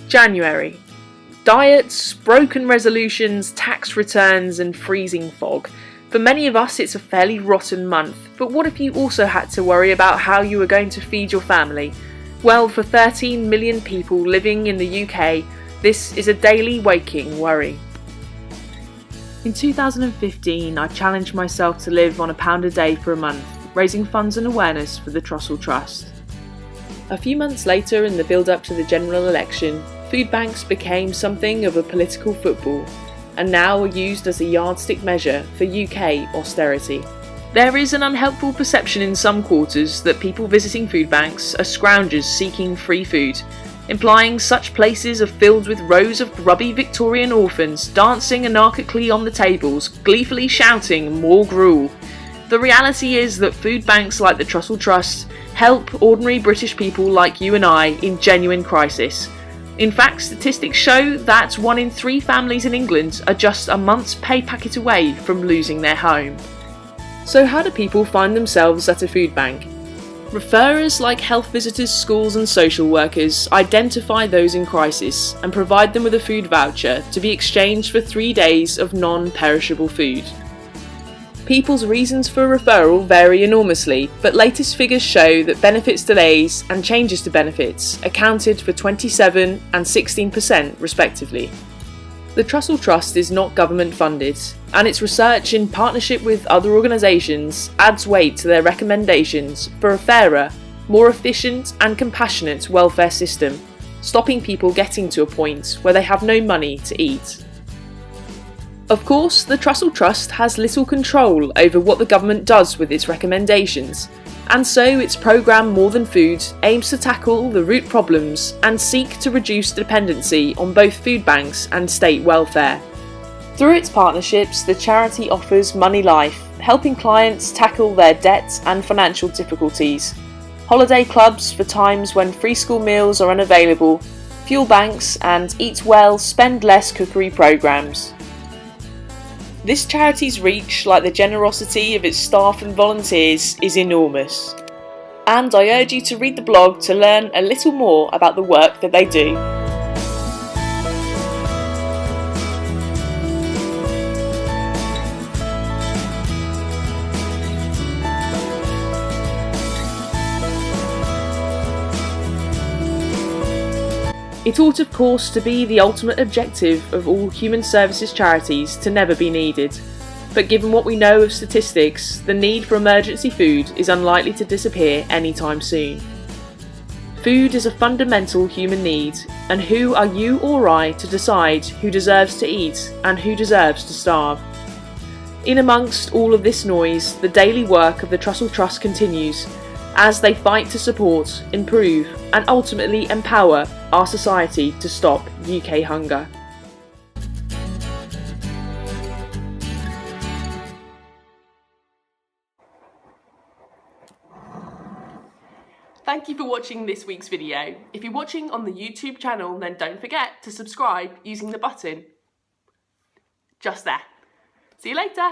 January. Diets, broken resolutions, tax returns and freezing fog. For many of us it's a fairly rotten month, but what if you also had to worry about how you were going to feed your family? Well, for 13 million people living in the UK, this is a daily waking worry. In 2015, I challenged myself to live on £1 a day for a month, raising funds and awareness for the Trussell Trust. A few months later, in the build-up to the general election, food banks became something of a political football, and now are used as a yardstick measure for UK austerity. There is an unhelpful perception in some quarters that people visiting food banks are scroungers seeking free food, implying such places are filled with rows of grubby Victorian orphans dancing anarchically on the tables, gleefully shouting more gruel. The reality is that food banks like the Trussell Trust help ordinary British people like you and I in genuine crisis. In fact, statistics show that 1 in 3 families in England are just a month's pay packet away from losing their home. So how do people find themselves at a food bank? Referrers like health visitors, schools and social workers identify those in crisis and provide them with a food voucher to be exchanged for 3 days of non-perishable food. People's reasons for referral vary enormously, but latest figures show that benefits delays and changes to benefits accounted for 27% and 16% respectively. The Trussell Trust is not government funded, and its research in partnership with other organisations adds weight to their recommendations for a fairer, more efficient and compassionate welfare system, stopping people getting to a point where they have no money to eat. Of course, the Trussell Trust has little control over what the government does with its recommendations, and so its programme More Than Food aims to tackle the root problems and seek to reduce dependency on both food banks and state welfare. Through its partnerships, the charity offers Money Life, helping clients tackle their debt and financial difficulties, holiday clubs for times when free school meals are unavailable, fuel banks and Eat Well, Spend Less cookery programmes. This charity's reach, like the generosity of its staff and volunteers, is enormous. And I urge you to read the blog to learn a little more about the work that they do. It ought of course to be the ultimate objective of all human services charities to never be needed, but given what we know of statistics, the need for emergency food is unlikely to disappear anytime soon. Food is a fundamental human need, and who are you or I to decide who deserves to eat and who deserves to starve? In amongst all of this noise, the daily work of the Trussell Trust continues, as they fight to support, improve and ultimately empower our society to stop UK hunger. Thank you for watching this week's video. If you're watching on the YouTube channel, then don't forget to subscribe using the button just there. See you later.